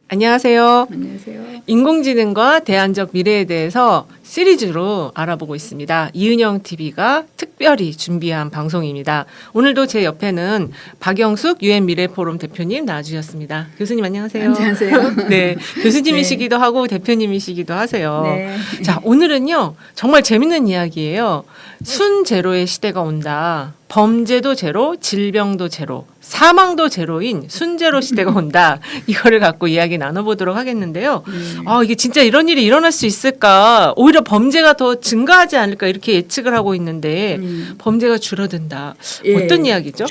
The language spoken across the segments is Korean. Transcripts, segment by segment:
안녕하세요. 안녕하세요. 인공지능과 대안적 미래에 대해서 시리즈로 알아보고 있습니다. 이은영 TV가 특별히 준비한 방송입니다. 오늘도 제 옆에는 박영숙 UN 미래포럼 대표님 나와주셨습니다. 교수님 안녕하세요. 안녕하세요. 네, 교수님이시기도 하고 대표님이시기도 하세요. 네. 자, 오늘은요 정말 재밌는 이야기예요. 순제로의 시대가 온다. 범죄도 제로, 질병도 제로, 사망도 제로인 순제로 시대가 온다. 이거를 갖고 이야기 나눠보도록 하겠는데요. 아, 이게 진짜 이런 일이 일어날 수 있을까? 오히려 범죄가 더 증가하지 않을까? 이렇게 예측을 하고 있는데 범죄가 줄어든다. 예. 어떤 이야기죠?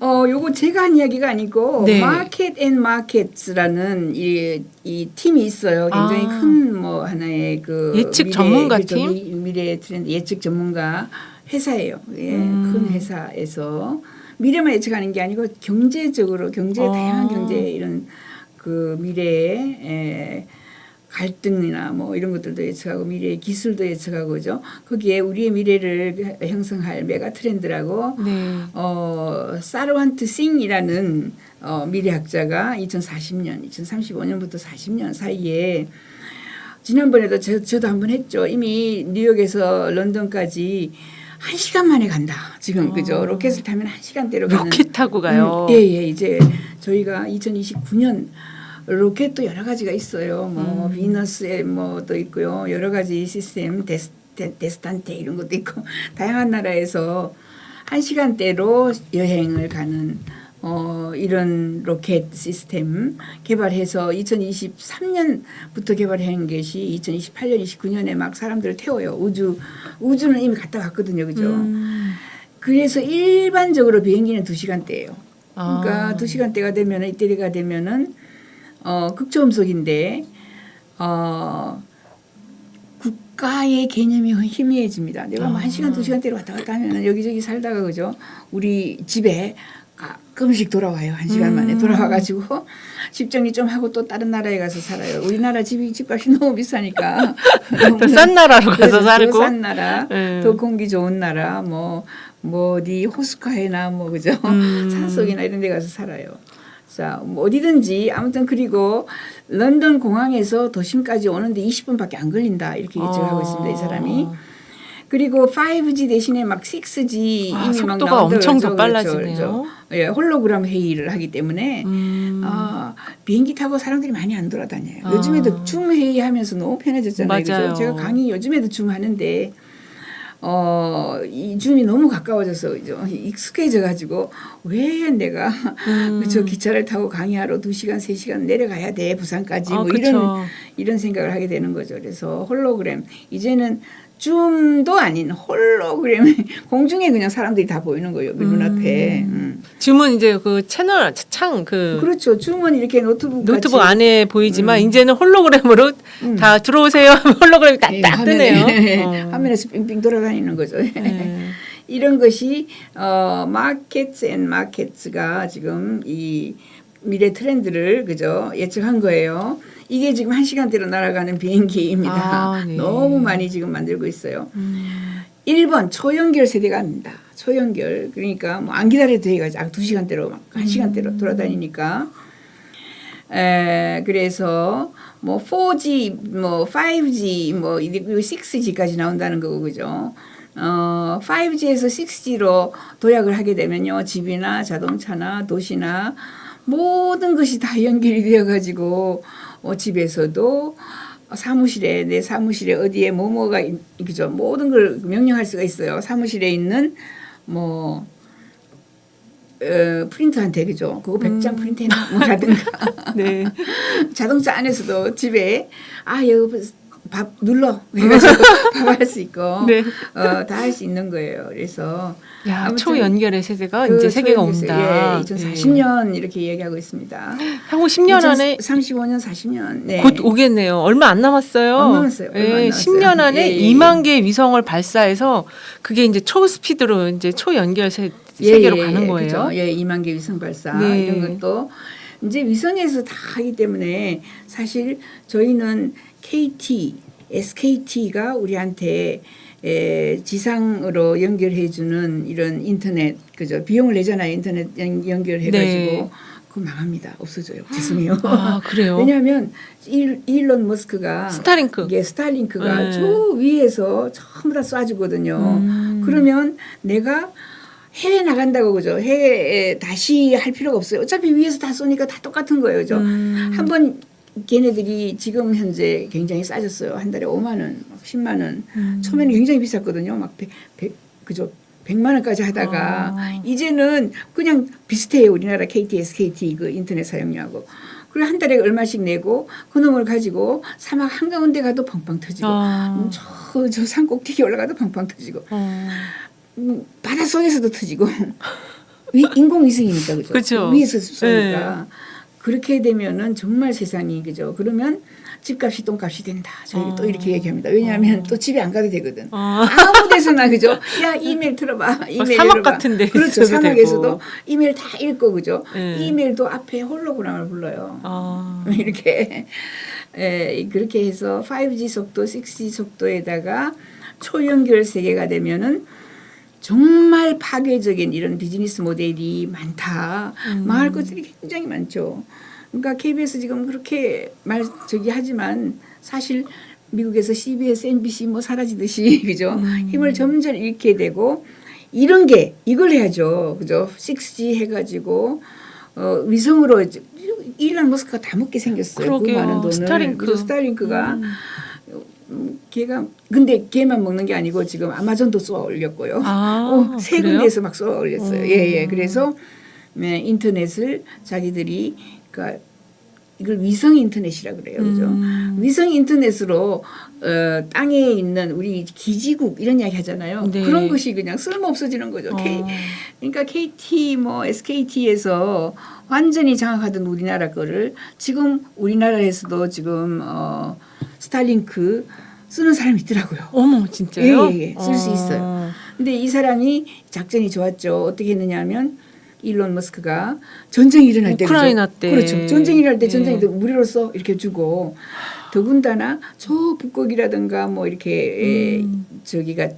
요거 제가 한 이야기가 아니고 네. 마켓 앤 마켓스라는 이 팀이 있어요. 굉장히 큰 뭐 하나의 그 예측 전문가 그죠? 팀? 미래 트렌드 예측 전문가 회사예요. 예, 큰 회사에서 미래만 예측하는 게 아니고 경제적으로 다양한 경제 이런 그 미래의 갈등이나 뭐 이런 것들도 예측하고 미래의 기술도 예측하고 그죠. 거기에 우리의 미래를 형성할 메가 트렌드라고 네. 사르완트 싱이라는 미래학자가 2040년, 2035년부터 40년 사이에 지난번에도 저도 한번 했죠. 이미 뉴욕에서 런던까지 1시간 만에 간다. 지금 그죠. 로켓을 타면 1시간대로 가는. 로켓 타고 가요. 예. 이제 저희가 2029년 로켓도 여러 가지가 있어요. 뭐 비너스에 뭐도 있고요. 여러 가지 시스템 데스탄테 이런 것도 있고 다양한 나라에서 1시간대로 여행을 가는 이런 로켓 시스템 개발해서 2023년부터 개발한 것이 2028년, 29년에 막 사람들을 태워요. 우주는 이미 갔다 왔거든요. 그죠? 그래서 일반적으로 비행기는 2시간대예요. 그러니까 2시간대가 되면 이때가 되면은 극초음속인데 국가의 개념이 희미해집니다. 내가 뭐 1시간, 2시간대로 왔다 갔다 하면 여기저기 살다가 그죠? 우리 집에 가끔씩 돌아와요. 1시간 만에 돌아와가지고 집 정리 좀 하고 또 다른 나라에 가서 살아요. 우리나라 집값이 너무 비싸니까 더 싼 나라로 가서 살고 더 싼 나라, 더 공기 좋은 나라, 뭐 어디 호숫가에나 뭐 그죠? 산속이나 이런 데 가서 살아요. 자, 뭐 어디든지 아무튼 그리고 런던 공항에서 도심까지 오는데 20분밖에 안 걸린다 이렇게 예측하고 있습니다. 이 사람이. 그리고 5G 대신에 막 6G 이미 막 속도가 엄청 더 빨라지네요. 그렇죠. 예, 홀로그램 회의를 하기 때문에 비행기 타고 사람들이 많이 안 돌아다녀요. 요즘에도 줌 회의 하면서 너무 편해졌잖아요. 맞아요. 그죠? 제가 강의 요즘에도 줌 하는데 이 줌이 너무 가까워져서 익숙해져 가지고 왜 내가 저 기차를 타고 강의하러 2시간, 3시간 내려가야 돼 부산까지 뭐 이런 생각을 하게 되는 거죠. 그래서 홀로그램 이제는 줌도 아닌 홀로그램 공중에 그냥 사람들이 다 보이는 거예요. 눈앞에. 줌은 이제 그 채널 창 그 그렇죠. 줌은 이렇게 노트북 안에 보이지만 이제는 홀로그램으로 다 들어오세요. 홀로그램이 딱 뜨네요. 화면에서 빙빙 돌아다니는 거죠. 이런 것이 마켓스 앤 마켓스가 지금 이 미래 트렌드를 그죠 예측한 거예요. 이게 지금 1시간대로 날아가는 비행기입니다. 네. 너무 많이 지금 만들고 있어요. 1번 초연결 세대가 아닙니다. 초연결 그러니까 뭐 안 기다려도 돼요. 2시간대로 막 1시간대로 돌아다니니까. 그래서 뭐 4G, 뭐 5G, 뭐 6G까지 나온다는 거고 그죠. 5G에서 6G로 도약을 하게 되면요. 집이나 자동차나 도시나 모든 것이 다 연결이 되어가지고 집에서도 사무실에 내 사무실에 어디에 뭐가 그죠 모든 걸 명령할 수가 있어요. 사무실에 있는 뭐 프린터한테 그죠 그거 100장 프린트해놔 뭐라든가 네. 자동차 안에서도 집에 여기 밥 눌러 해가지고 밥 할 수 있고 네. 다 할 수 있는 거예요. 그래서 초연결의 세대가 이제 세계가 온다. 예, 2040년 이렇게 얘기하고 있습니다. 향후 10년 안에 35년, 40년 네. 곧 오겠네요. 얼마 안 남았어요. 안 남았어요. 얼마 안 남았어요. 10년 안에 예. 2만 개의 위성을 발사해서 그게 이제 초스피드로 이제 초연결 세계로 가는 거예요. 그렇죠. 2만 개 위성 발사 네. 이런 것도 이제 위성에서 다 하기 때문에 사실 저희는 SKT가 우리한테 지상으로 연결해주는 이런 인터넷 그죠 비용을 내잖아요. 인터넷 연결해가지고 그거 망합니다. 없어져요. 죄송해요. 아, 그래요? 왜냐하면 일론 머스크가 스타링크. 이게 스타링크가 네. 저 위에서 전부 다 쏴주거든요. 그러면 내가 해외 나간다고 그죠? 해외에 다시 할 필요가 없어요. 어차피 위에서 다 쏘니까 다 똑같은 거예요, 그죠? 한번 걔네들이 지금 현재 굉장히 싸졌어요. 한 달에 5만 원, 10만 원. 처음에는 굉장히 비쌌거든요. 막 그죠? 100만 원까지 하다가 이제는 그냥 비슷해요. 우리나라 KT, SKT 그 인터넷 사용료하고. 그리고 한 달에 얼마씩 내고 그 놈을 가지고 사막 한가운데 가도 펑펑 터지고 저 산 꼭대기 올라가도 펑펑 터지고 바닷속에서도 터지고 인공위성이니까 그죠? 그죠. 위에서 쏘니까 네. 그렇게 되면은 정말 세상이 그죠? 그러면 집값이 똥값이 된다. 저희 또 이렇게 얘기합니다. 왜냐하면 또 집에 안 가도 되거든. 아무 데서나 그죠? 야 이메일 들어봐. 이메일 사막 열어봐. 같은데 그렇죠. 있어도 사막에서도 되고. 이메일 다 읽고 그죠? 네. 이메일도 앞에 홀로그램을 불러요. 이렇게 그렇게 해서 5G 속도, 6G 속도에다가 초연결 세계가 되면은 정말 파괴적인 이런 비즈니스 모델이 많다. 망할 것들이 굉장히 많죠. 그러니까 KBS 지금 그렇게 하지만 사실 미국에서 CBS, MBC 뭐 사라지듯이 그죠? 힘을 점점 잃게 되고 이런 게 이걸 해야죠. 그죠? 6G 해가지고 위성으로 일론 머스크가 다 먹게 생겼어요. 그러게요. 그 많은 돈을. 스타링크. 스타링크가 걔가 근데 걔만 먹는 게 아니고 지금 아마존도 쏘아 올렸고요. 세 그래요? 군데에서 막 쏘아 올렸어요. 예. 그래서 인터넷을 자기들이 그러니까 이걸 위성 인터넷이라 그래요. 그죠? 위성 인터넷으로 땅에 있는 우리 기지국 이런 이야기 하잖아요. 네. 그런 것이 그냥 쓸모 없어지는 거죠. 그러니까 KT 뭐 SKT에서 완전히 장악하던 우리나라 거를 지금 우리나라에서도 지금 스타링크 쓰는 사람이 있더라고요. 어머, 진짜요? 예. 쓸 수 있어요. 근데 이 사람이 작전이 좋았죠. 어떻게 했느냐면 일론 머스크가 전쟁이 일어날 때 우크라이나 때 그렇죠. 전쟁이 일어날 때 네. 전쟁이 무료로서 이렇게 주고 더군다나 저 북극이라든가 뭐 이렇게 저기가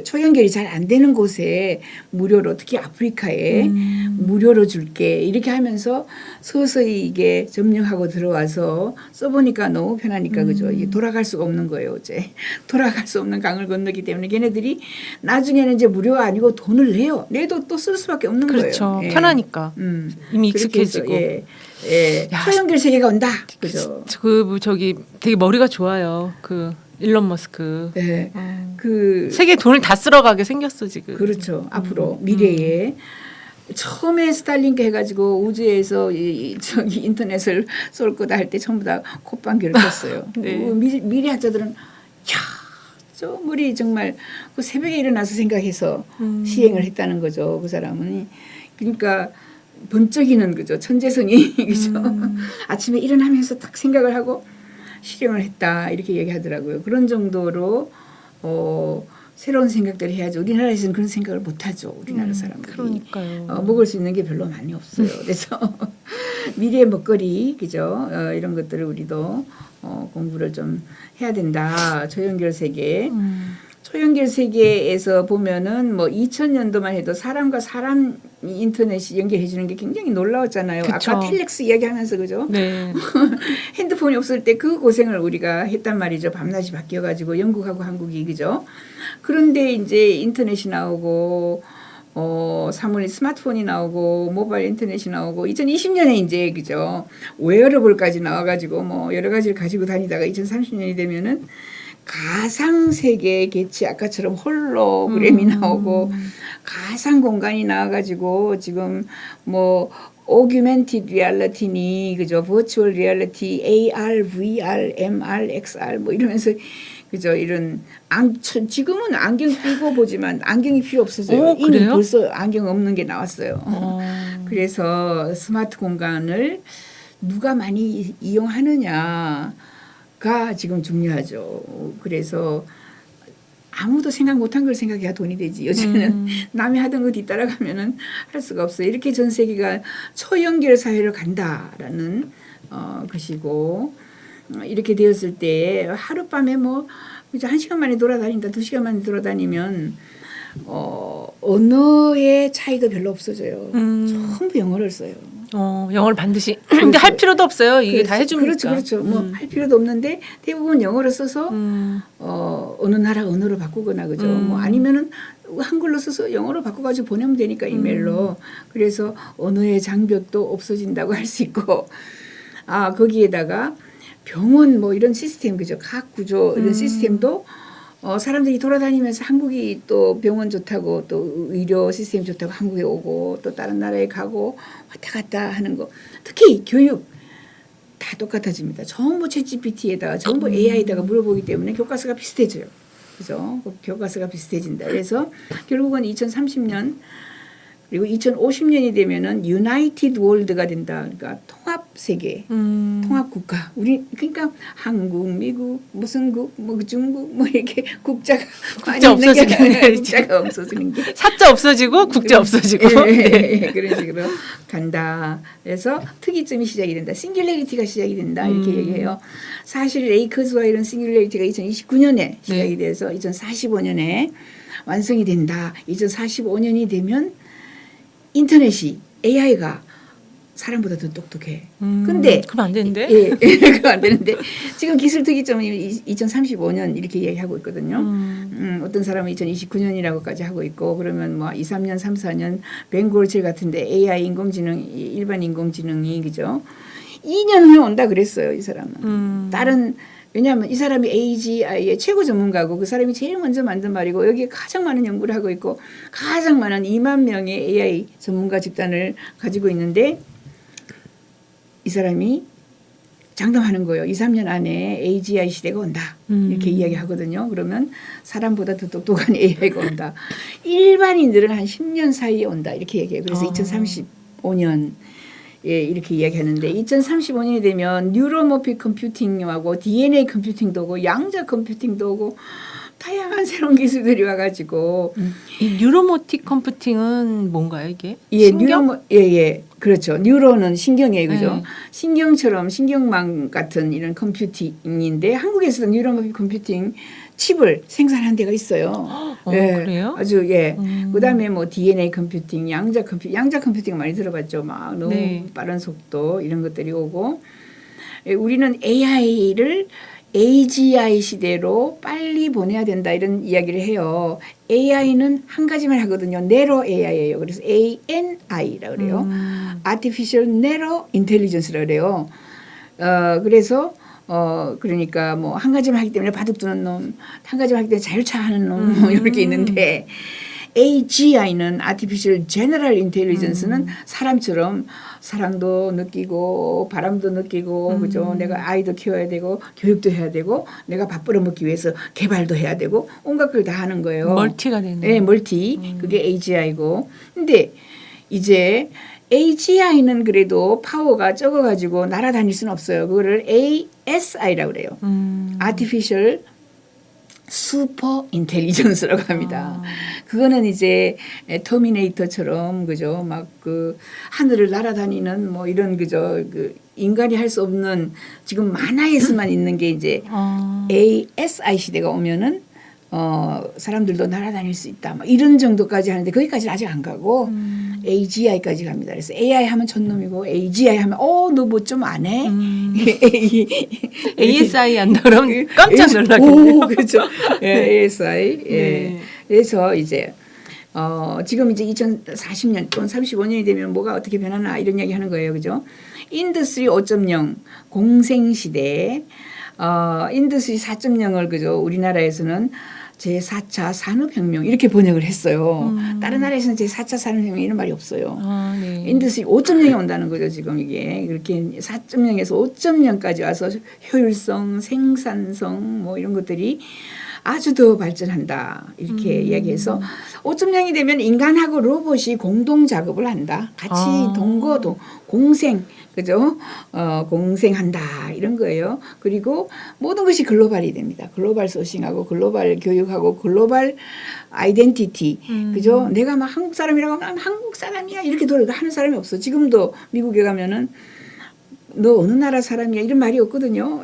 초연결이 잘 안 되는 곳에 무료로 특히 아프리카에 무료로 줄게 이렇게 하면서 서서히 이게 점령하고 들어와서 써보니까 너무 편하니까 그죠. 이게 돌아갈 수가 없는 거예요. 어제 돌아갈 수 없는 강을 건너기 때문에 걔네들이 나중에는 이제 무료가 아니고 돈을 내요. 내도 또 쓸 수밖에 없는 그렇죠. 거예요. 예. 편하니까 이미 그렇게 해서, 익숙해지고. 야, 초연결 세계가 온다. 그죠. 저기 되게 머리가 좋아요. 그 일론 머스크. 네. 그 세계 돈을 다 쓸어가게 생겼어 지금. 그렇죠. 앞으로 미래에 처음에 스타링크 해가지고 우주에서 저기 인터넷을 쏠 거다 할 때 전부 다 콧방귀를 꼈어요. 네. 미래 학자들은 저 머리 정말 그 새벽에 일어나서 생각해서 시행을 했다는 거죠. 그 사람은. 그러니까 번쩍이는 거죠. 천재성이 그죠. 아침에 일어나면서 딱 생각을 하고 실행을 했다 이렇게 얘기하더라고요. 그런 정도로 새로운 생각들을 해야죠. 우리나라에서는 그런 생각을 못하죠. 우리나라 사람들이. 그러니까요. 먹을 수 있는 게 별로 많이 없어요. 그래서 미래의 먹거리 그죠. 이런 것들을 우리도 공부를 좀 해야 된다. 초연결 세계. 초연결 세계에서 보면은 뭐 2000년도만 해도 사람과 사람 인터넷이 연결해 주는 게 굉장히 놀라웠잖아요. 그쵸. 아까 텔렉스 이야기하면서 그죠? 네. 핸드폰이 없을 때 그 고생을 우리가 했단 말이죠. 밤낮이 바뀌어 가지고 영국하고 한국이 그죠? 그런데 이제 인터넷이 나오고 사물이 스마트폰이 나오고 모바일 인터넷이 나오고 2020년에 이제 그죠? 웨어러블까지 나와 가지고 뭐 여러 가지를 가지고 다니다가 2030년이 되면은 가상 세계 개체 아까처럼 홀로그램이 나오고 가상 공간이 나와가지고 지금 뭐 오규멘티드 리얼리티니 그죠 버추얼 리얼리티 AR, VR, MR, XR 뭐 이러면서 그죠 이런 지금은 안경 끼고 보지만 안경이 필요 없어져요. 이미 그래요? 벌써 안경 없는 게 나왔어요. 그래서 스마트 공간을 누가 많이 이용하느냐. 가 지금 중요하죠. 그래서 아무도 생각 못한 걸 생각해야 돈이 되지. 요즘에는 남이 하던 거 뒤따라가면은 할 수가 없어요. 이렇게 전 세계가 초연결 사회로 간다라는 것이고 이렇게 되었을 때 하룻밤에 뭐 이제 1시간 만에 돌아다닌다, 2시간 만에 돌아다니면 언어의 차이도 별로 없어져요. 전부 영어를 써요. 영어를 반드시. 근데 할 필요도 없어요. 이게 다 해주니까. 그렇죠. 뭐 할 필요도 없는데 대부분 영어로 써서 어느 나라 언어로 바꾸거나 그죠. 뭐 아니면은 한글로 써서 영어로 바꿔가지고 보내면 되니까 이메일로. 그래서 언어의 장벽도 없어진다고 할 수 있고. 거기에다가 병원 뭐 이런 시스템 그죠. 각 구조 이런 시스템도 사람들이 돌아다니면서 한국이 또 병원 좋다고 또 의료 시스템 좋다고 한국에 오고 또 다른 나라에 가고 왔다 갔다 하는 거. 특히 교육 다 똑같아집니다. 전부 챗GPT에다가 전부 AI에다가 물어보기 때문에 교과서가 비슷해져요. 그죠? 교과서가 비슷해진다. 그래서 결국은 2030년 그리고 2050년이 되면은 유나이티드 월드가 된다. 그러니까 통합 세계, 통합 국가. 우리 그러니까 한국, 미국, 무슨 국, 뭐 중국, 뭐 이렇게 국자가 국자 없어지는 게 국자가 없어지는 게 사자 없어지고 국자 없어지고. 네. 그런 식으로 간다. 그래서 특이점이 시작이 된다. 싱귤레리티가 시작이 된다. 이렇게 얘기해요. 사실 레이커즈와 이런 싱귤레리티가 2029년에 시작이 돼서 2045년에 완성이 된다. 2045년이 되면 인터넷이 AI가 사람보다 더 똑똑해. 근데 그럼 안 되는데? 예, 그거 안 되는데 지금 기술 특이점이 2035년 이렇게 이야기하고 있거든요. 어떤 사람은 2029년이라고까지 하고 있고 그러면 뭐 2, 3년, 3, 4년 뱅골칠 같은데 AI 인공지능 일반 인공지능이 그죠? 2년 후에 온다 그랬어요, 이 사람은. 다른 왜냐하면 이 사람이 AGI의 최고 전문가고 그 사람이 제일 먼저 만든 말이고 여기에 가장 많은 연구를 하고 있고 가장 많은 2만 명의 AI 전문가 집단을 가지고 있는데 이 사람이 장담하는 거예요. 2, 3년 안에 AGI 시대가 온다. 이렇게 이야기하거든요. 그러면 사람보다 더 똑똑한 AI가 온다. 일반인들은 한 10년 사이에 온다. 이렇게 얘기해요. 그래서 2035년 예, 이렇게 이야기하는데 2035년이 되면 뉴로모픽 컴퓨팅하고 DNA 컴퓨팅도 오고 양자 컴퓨팅도 오고 다양한 새로운 기술들이 와가지고 이 뉴로모틱 컴퓨팅은 뭔가요 이게? 예, 신경? 예, 그렇죠. 뉴로는 신경이에요, 그죠? 네. 신경처럼 신경망 같은 이런 컴퓨팅인데 한국에서도 뉴로모픽 컴퓨팅 칩을 생산하는 데가 있어요. 예, 그래요? 아주 예. 그다음에 뭐 DNA 컴퓨팅, 양자 컴퓨팅 많이 들어봤죠. 막 너무 빠른 속도 이런 것들이 오고 예, 우리는 AI를 AGI 시대로 빨리 보내야 된다 이런 이야기를 해요. AI는 한 가지만 하거든요. Narrow AI예요. 그래서 ANI라고 그래요. Artificial Narrow Intelligence라고 그래요. 그래서 그러니까 뭐 한 가지만 하기 때문에 바둑 두는 놈, 한 가지만 하기 때문에 자율차 하는 놈, 뭐 이렇게 있는데 AGI는 Artificial General Intelligence는 사람처럼 사랑도 느끼고 바람도 느끼고 그죠? 내가 아이도 키워야 되고 교육도 해야 되고 내가 밥 벌어먹기 위해서 개발도 해야 되고 온갖 걸 다 하는 거예요. 멀티가 되는. 네, 멀티. 그게 AGI고. 근데 이제 AGI는 그래도 파워가 적어가지고 날아다닐 수는 없어요. 그거를 ASI라고 그래요. Artificial 슈퍼 인텔리전스라고 합니다. 그거는 이제 터미네이터처럼 그죠? 막 그 하늘을 날아다니는 뭐 이런 그죠? 그 인간이 할 수 없는 지금 만화에서만 있는 게 이제 ASI 시대가 오면은 사람들도 날아다닐 수 있다. 뭐 이런 정도까지 하는데 거기까지는 아직 안 가고 AGI까지 갑니다. 그래서 AI 하면 촌놈이고 AGI 하면 너 뭐 좀 안 해? ASI 한다 그러면 깜짝 놀라겠네요. 그렇죠. 예, ASI. 예. 네. 그래서 이제 지금 이제 2040년 또는 35년이 되면 뭐가 어떻게 변하나 이런 이야기 하는 거예요. 그죠? 인더스트리 5.0 공생 시대에 인더스트리 4.0을 그죠? 우리나라에서는 제4차 산업혁명 이렇게 번역을 했어요. 다른 나라에서는 제4차 산업혁명 이런 말이 없어요. 네. 인더스트리 5.0이 온다는 거죠. 지금 이게 그렇게 4.0에서 5.0까지 와서 효율성, 생산성 뭐 이런 것들이 아주 더 발전한다. 이렇게 이야기해서 5.0이 되면 인간하고 로봇이 공동 작업을 한다. 같이 공생, 그죠? 공생한다. 이런 거예요. 그리고 모든 것이 글로벌이 됩니다. 글로벌 소싱하고 글로벌 교육하고 글로벌 아이덴티티. 그죠? 내가 막 한국 사람이라고 하면 한국 사람이야. 이렇게 하는 사람이 없어. 지금도 미국에 가면은 너 어느 나라 사람이야 이런 말이 없거든요.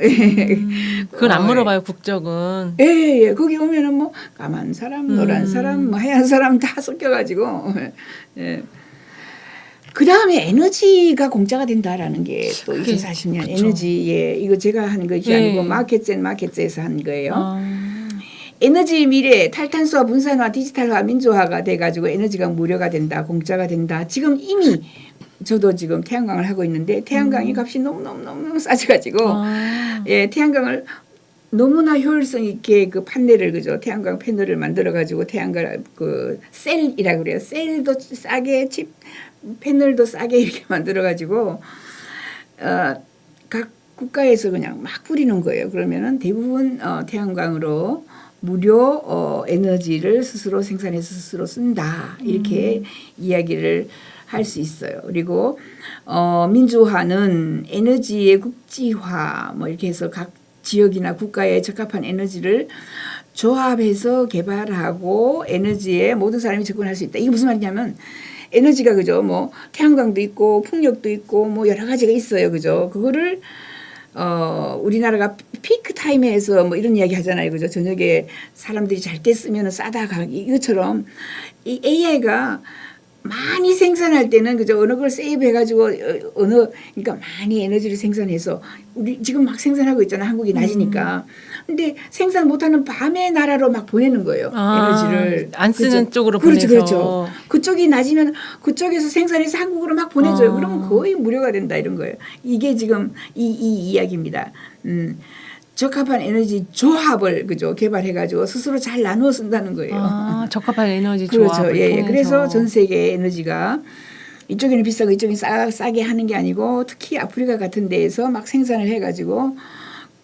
그건 안 물어봐요 국적은. 예. 거기 오면은 뭐 까만 사람, 노란 사람, 뭐 하얀 사람 다 섞여가지고. 예. 그 다음에 에너지가 공짜가 된다라는 게 또 그게 2040년 그쵸. 에너지 예 이거 제가 한 것이 예. 아니고 마켓제에서 한 거예요. 아. 에너지 미래 탈탄소화 분산화 디지털화 민주화가 돼가지고 에너지가 무료가 된다 공짜가 된다. 지금 이미 저도 지금 태양광을 하고 있는데 태양광이 값이 너무 싸져가지고 아. 예 태양광을 너무나 효율성 있게 그 판넬을 그죠 태양광 패널을 만들어 가지고 태양광 그 셀이라 그래요. 셀도 싸게 칩 패널도 싸게 이렇게 만들어 가지고 각 국가에서 그냥 막 뿌리는 거예요. 그러면은 대부분 태양광으로 무료 에너지를 스스로 생산해서 스스로 쓴다 이렇게 이야기를 할 수 있어요. 그리고 민주화는 에너지의 국지화 뭐 이렇게 해서 각 지역이나 국가에 적합한 에너지를 조합해서 개발하고 에너지에 모든 사람이 접근할 수 있다. 이게 무슨 말이냐면 에너지가 그죠 뭐 태양광도 있고 풍력도 있고 뭐 여러 가지가 있어요. 그죠 그거를 우리나라가 피크 타임에서 뭐 이런 이야기 하잖아요. 그죠? 저녁에 사람들이 잘 때 쓰면 싸다 가기. 이것처럼 이 AI가 많이 생산할 때는 그죠? 어느 걸 세이브 해가지고 그러니까 많이 에너지를 생산해서 우리 지금 막 생산하고 있잖아. 한국이 낮이니까. 근데 생산 못하는 밤의 나라로 막 보내는 거예요. 에너지를. 안 쓰는 그죠? 쪽으로 그렇죠, 보내서. 그렇죠. 그쪽이 낮이면 그쪽에서 생산해서 한국으로 막 보내줘요. 그러면 거의 무료가 된다 이런 거예요. 이게 지금 이 이야기입니다. 적합한 에너지 조합을 그죠 개발해가지고 스스로 잘 나누어 쓴다는 거예요. 아, 적합한 에너지 그렇죠. 조합을 예, 통해서. 그래서 전 세계 에너지가 이쪽에는 비싸고 이쪽에 싸게 하는 게 아니고 특히 아프리카 같은 데에서 막 생산을 해가지고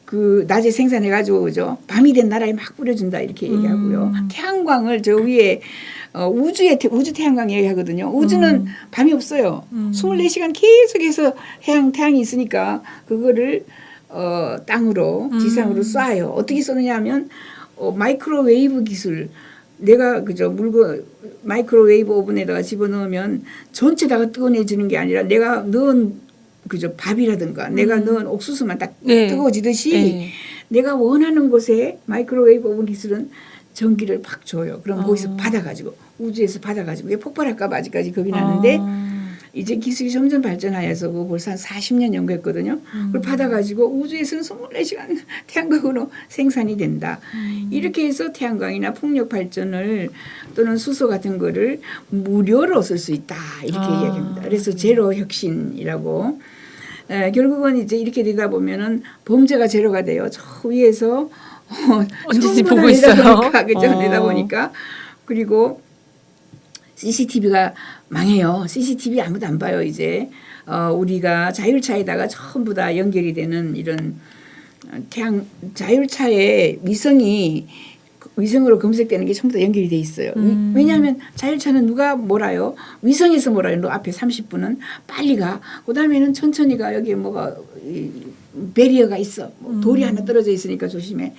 그 낮에 생산해가지고 그죠 밤이 된 나라에 막 뿌려준다 이렇게 얘기하고요. 태양광을 저 위에 우주 태양광 얘기하거든요. 우주는 밤이 없어요. 24시간 계속해서 태양이 있으니까 그거를 땅으로 지상으로 쏴요. 어떻게 쏘느냐 하면 마이크로웨이브 기술 내가 그죠 물건 마이크로웨이브 오븐에다가 집어넣으면 전체다가 뜨거워지는 게 아니라 내가 넣은 그죠 밥이라든가 내가 넣은 옥수수만 딱 네. 뜨거워지듯이 네. 내가 원하는 곳에 마이크로웨이브 오븐 기술은 전기를 팍 줘요. 그럼 거기서 받아가지고 우주에서 받아가지고 이게 폭발할까봐 아직까지 겁이 나는데 이제 기술이 점점 발전하여서 그거 벌써 한 40년 연구했거든요. 그걸 받아가지고 우주에서는 24시간 태양광으로 생산이 된다. 이렇게 해서 태양광이나 풍력 발전을 또는 수소 같은 거를 무료로 쓸 수 있다. 이렇게 이야기합니다. 그래서 제로 혁신이라고. 결국은 이제 이렇게 되다 보면은 범죄가 제로가 돼요. 저 위에서 언제든지 전부 다 보고 있어요. 내다보니까, 그죠? 내다보니까. 그리고 CCTV가 망해요. CCTV 아무도 안 봐요, 이제. 우리가 자율차에다가 전부 다 연결이 되는 이런 자율차에 위성으로 검색되는 게 전부 다 연결이 돼 있어요. 왜냐하면 자율차는 누가 몰아요? 위성에서 몰아요. 너 앞에 30분은 빨리 가. 그 다음에는 천천히 가. 여기 뭐가 베리어가 있어. 돌이 하나 떨어져 있으니까 조심해.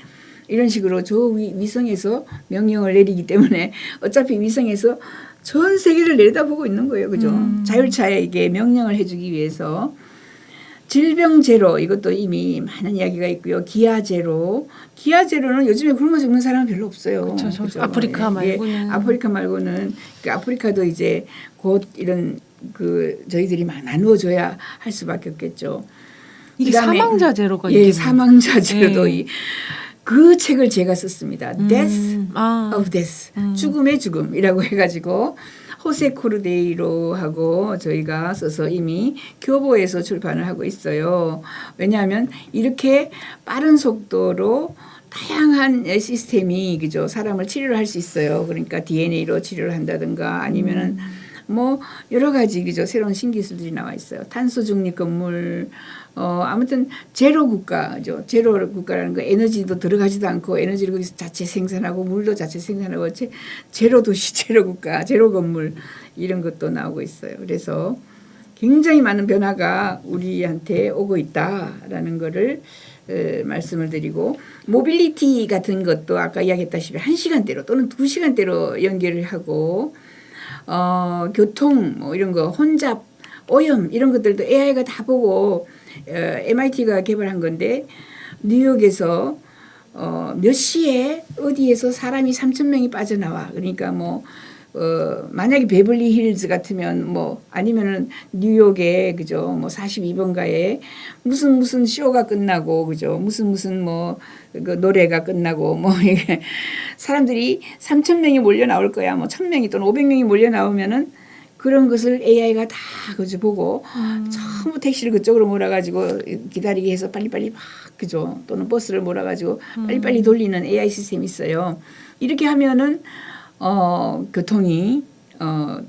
이런 식으로 저 위성에서 명령을 내리기 때문에 어차피 위성에서 전 세계를 내려다보고 있는 거예요. 그죠? 자율차에게 명령을 해주기 위해서. 질병 제로 이것도 이미 많은 이야기가 있고요. 기아 제로는 요즘에 굶어 죽는 사람은 별로 없어요. 그렇죠. 아프리카 말고는. 예, 아프리카 말고는 아프리카도 이제 곧 이런 저희들이 막 나누어줘야 할 수밖에 없겠죠. 이게 그다음에 사망자 제로가 예, 이게 사망자 제로도 네. 그 책을 제가 썼습니다. Death of Death, 죽음의 죽음이라고 해가지고 호세 코르데이로하고 저희가 써서 이미 교보에서 출판을 하고 있어요. 왜냐하면 이렇게 빠른 속도로 다양한 시스템이 그죠 사람을 치료를 할 수 있어요. 그러니까 DNA로 치료를 한다든가 아니면은 뭐 여러 가지 그죠 새로운 신기술들이 나와 있어요. 탄소 중립 건물 아무튼 제로 국가죠. 제로 국가라는 거 에너지도 들어가지도 않고 에너지를 거기서 자체 생산하고 물도 자체 생산하고 제로 도시, 제로 국가, 제로 건물 이런 것도 나오고 있어요. 그래서 굉장히 많은 변화가 우리한테 오고 있다라는 거를 말씀을 드리고 모빌리티 같은 것도 아까 이야기했다시피 1시간대로 또는 2시간대로 연결을 하고 교통 뭐 이런 거 혼잡 오염 이런 것들도 AI가 다 보고 MIT가 개발한 건데 뉴욕에서 몇 시에 어디에서 사람이 3,000명이 빠져나와 그러니까 뭐 만약에 베벌리 힐즈 같으면 뭐 아니면은 뉴욕에 그죠 뭐 42번가에 무슨 쇼가 끝나고 그죠 무슨 뭐 그 노래가 끝나고 뭐 이게 사람들이 3,000명이 몰려 나올 거야 뭐 1,000명이 또는 500명이 몰려 나오면은 그런 것을 AI가 다 그죠 보고 전부 택시를 그쪽으로 몰아가지고 기다리게 해서 빨리빨리 막 그죠 또는 버스를 몰아가지고 빨리빨리 돌리는 AI 시스템이 있어요. 이렇게 하면은 교통이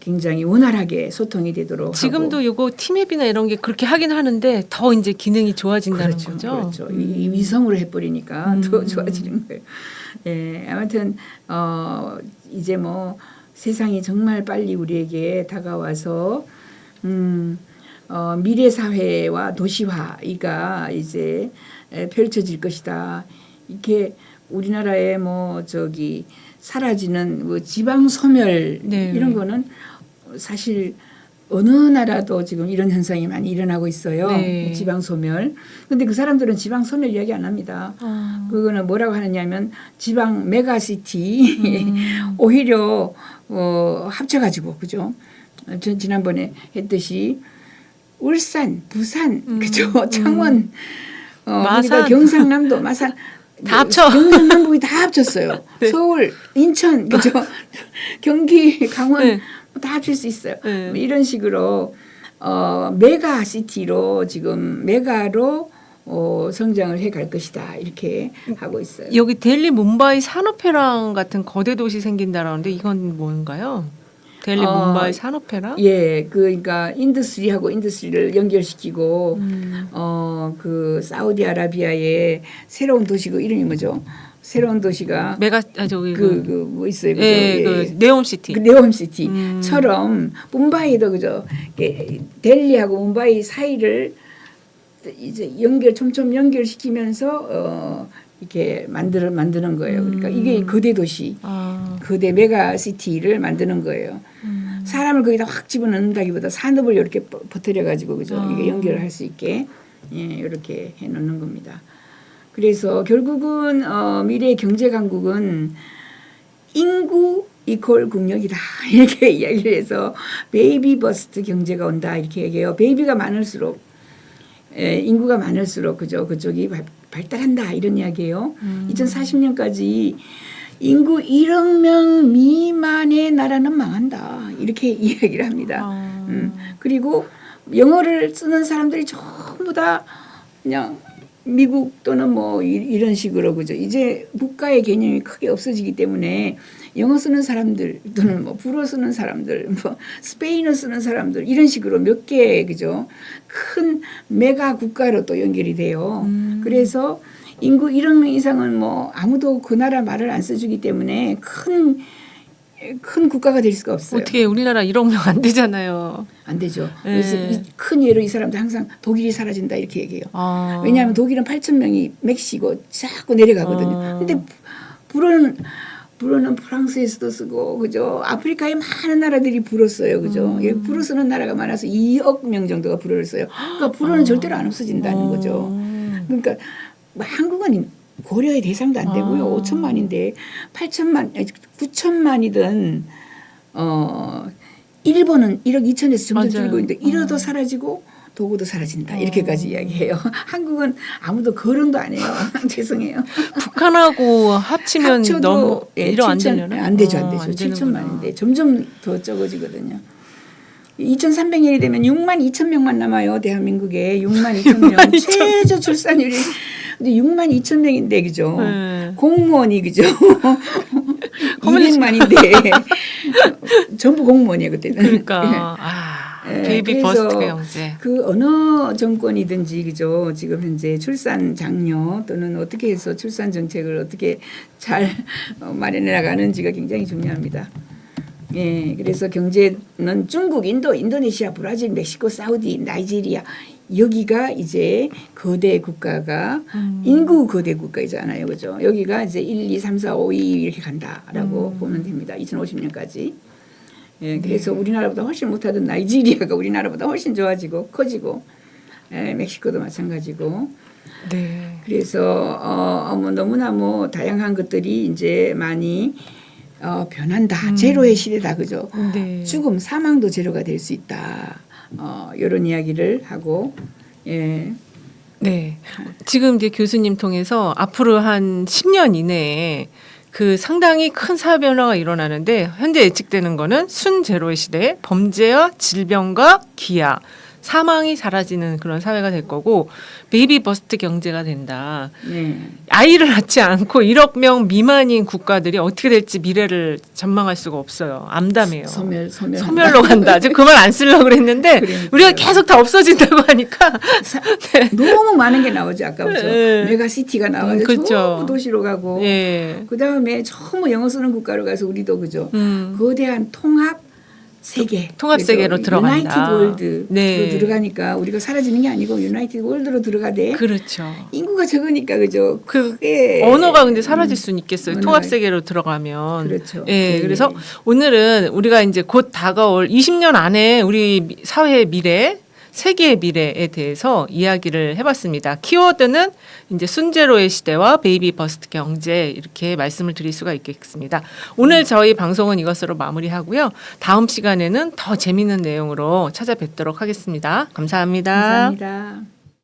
굉장히 원활하게 소통이 되도록 지금도 하고. 요거 티맵이나 이런 게 그렇게 하긴 하는데 더 이제 기능이 좋아진다는 그렇죠, 거죠. 그렇죠. 이 위성으로 해버리니까 더 좋아지는 거예요. 예, 아무튼 이제 뭐 세상이 정말 빨리 우리에게 다가와서 미래 사회와 도시화가 이제 펼쳐질 것이다. 이렇게 우리나라에 뭐 저기 사라지는 뭐 지방 소멸 네. 이런 거는 사실 어느 나라도 지금 이런 현상이 많이 일어나고 있어요. 네. 지방 소멸. 근데 그 사람들은 지방 소멸 이야기 안 합니다. 그거는 뭐라고 하느냐면 지방 메가시티 오히려 합쳐가지고 그죠? 전 지난번에 했듯이 울산, 부산, 그죠? 창원, 마산. 경상남도, 마산 다 합쳐. 경상남북이 다 합쳤어요. 네. 서울, 인천, 그죠? 경기, 강원 네. 다 합칠 수 있어요. 네. 뭐 이런 식으로 메가시티로 지금 메가로 성장을 해갈 것이다 이렇게 하고 있어요. 여기 델리 뭄바이 산업회랑 같은 거대 도시 생긴다라는데 이건 뭔가요? 델리 뭄바이 산업회랑? 예, 그러니까 인더스트리하고 인더스트리를 연결시키고 그 사우디아라비아의 새로운 도시 그 이름이 뭐죠? 새로운 도시가 저기 뭐 있어요, 그죠? 예, 예. 그 네옴시티. 그 네옴시티처럼 뭄바이도 그죠? 델리하고 뭄바이 사이를 이제 촘촘 연결시키면서 이렇게 만드는 거예요. 그러니까 이게 거대 도시, 거대 메가시티를 만드는 거예요. 사람을 거기다 확 집어넣는다기보다 산업을 이렇게 퍼뜨려 가지고 그죠? 이게 연결을 할 수 있게 이렇게 해놓는 겁니다. 그래서 결국은 미래 경제 강국은 인구 이퀄 국력이다 이렇게 이야기를 해서 베이비 버스트 경제가 온다 이렇게 얘기해요. 베이비가 많을수록 인구가 많을수록 그죠 그쪽이 발달한다 이런 이야기예요. 2040년까지 인구 1억 명 미만의 나라는 망한다 이렇게 이야기를 합니다. 그리고 영어를 쓰는 사람들이 전부 다 그냥 미국 또는 뭐 이런 식으로 그죠. 이제 국가의 개념이 크게 없어지기 때문에 영어 쓰는 사람들 또는 뭐 불어 쓰는 사람들, 뭐 스페인어 쓰는 사람들 이런 식으로 몇 개 그죠. 큰 메가 국가로 또 연결이 돼요. 그래서 인구 1억 명 이상은 뭐 아무도 그 나라 말을 안 써주기 때문에 큰 국가가 될 수가 없어요. 어떻게 우리나라 1억 명 안 되잖아요. 안 되죠. 그래서 큰 예로 이 사람들 항상 독일이 사라진다 이렇게 얘기해요. 왜냐하면 독일은 8,000명이 맥시고 자꾸 내려가거든요. 근데 불어는 프랑스에서도 쓰고 그죠. 아프리카에 많은 나라들이 불어 써요. 그죠. 불어 쓰는 나라가 많아서 2억 명 정도가 불어를 써요. 그러니까 불어는 절대로 안 없어진다는 거죠. 그러니까 뭐 한국은 고려의 대상도 안 되고요. 5천만인데 9천만이든 일본은 1억 2천에서 점점 줄고 있는데 일어도 사라지고 도구도 사라진다. 이렇게까지 이야기해요. 한국은 아무도 거론도 안 해요. 죄송해요. 북한하고 합치면 너무 1억 안 되려나? 안 되죠. 7천만인데 점점 더 적어지거든요. 2300년이 되면 6만 2천 명만 남아요. 대한민국에 6만 2천 명. 최저 출산율이 근데 6만 2천 명인데 그죠? 공무원이 그죠? 200만인데 전부 공무원이에요 그때는. 그러니까 베이비 버스트 경제. 그 어느 정권이든지 그죠? 지금 현재 출산 장려 또는 어떻게 해서 출산 정책을 어떻게 잘 마련해 나가는지가 굉장히 중요합니다. 예, 그래서 경제는 중국, 인도, 인도네시아, 브라질, 멕시코, 사우디, 나이지리아 여기가 이제 거대 국가가 인구 거대 국가이잖아요, 그죠? 여기가 이제 1, 2, 3, 4, 5, 2 이렇게 간다라고 보면 됩니다. 2050년까지. 예, 그래서 우리나라보다 훨씬 못하던 나이지리아가 우리나라보다 훨씬 좋아지고 커지고, 멕시코도 마찬가지고. 네. 그래서 뭐 너무나 뭐 다양한 것들이 이제 많이 변한다. 제로의 시대다. 그죠? 네. 죽음, 사망도 제로가 될 수 있다. 이런 이야기를 하고 예. 네. 지금 이제 교수님 통해서 앞으로 한 10년 이내에 그 상당히 큰 사회 변화가 일어나는데 현재 예측되는 거는 순제로의 시대에 범죄와 질병과 기아, 사망이 사라지는 그런 사회가 될 거고 베이비 버스트 경제가 된다. 네. 아이를 낳지 않고 1억 명 미만인 국가들이 어떻게 될지 미래를 전망할 수가 없어요. 암담해요. 소멸로 간다. 지금 그 말 안 쓰려고 그랬는데 그러니까요. 우리가 계속 다 없어진다고 하니까 너무 많은 게 나오죠. 아까부터 네. 메가시티가 나와서 그렇죠. 전부 도시로 가고 예. 그다음에 전부 영어 쓰는 국가로 가서 우리도 그죠. 거대한 통합 세계, 통합 세계로 들어간다. 유나이티드 월드로 네. 들어가니까 우리가 사라지는 게 아니고 유나이티드 월드로 들어가되 그렇죠. 인구가 적으니까 그죠. 그 크게 언어가 근데 사라질 수는 있겠어요. 언어가- 통합 세계로 들어가면. 그렇죠. 예. 네. 그래서 오늘은 우리가 이제 곧 다가올 20년 안에 우리 사회의 미래, 세계의 미래에 대해서 이야기를 해봤습니다. 키워드는 이제 순제로의 시대와 베이비 버스트 경제 이렇게 말씀을 드릴 수가 있겠습니다. 오늘 저희 방송은 이것으로 마무리하고요. 다음 시간에는 더 재미있는 내용으로 찾아뵙도록 하겠습니다. 감사합니다. 감사합니다.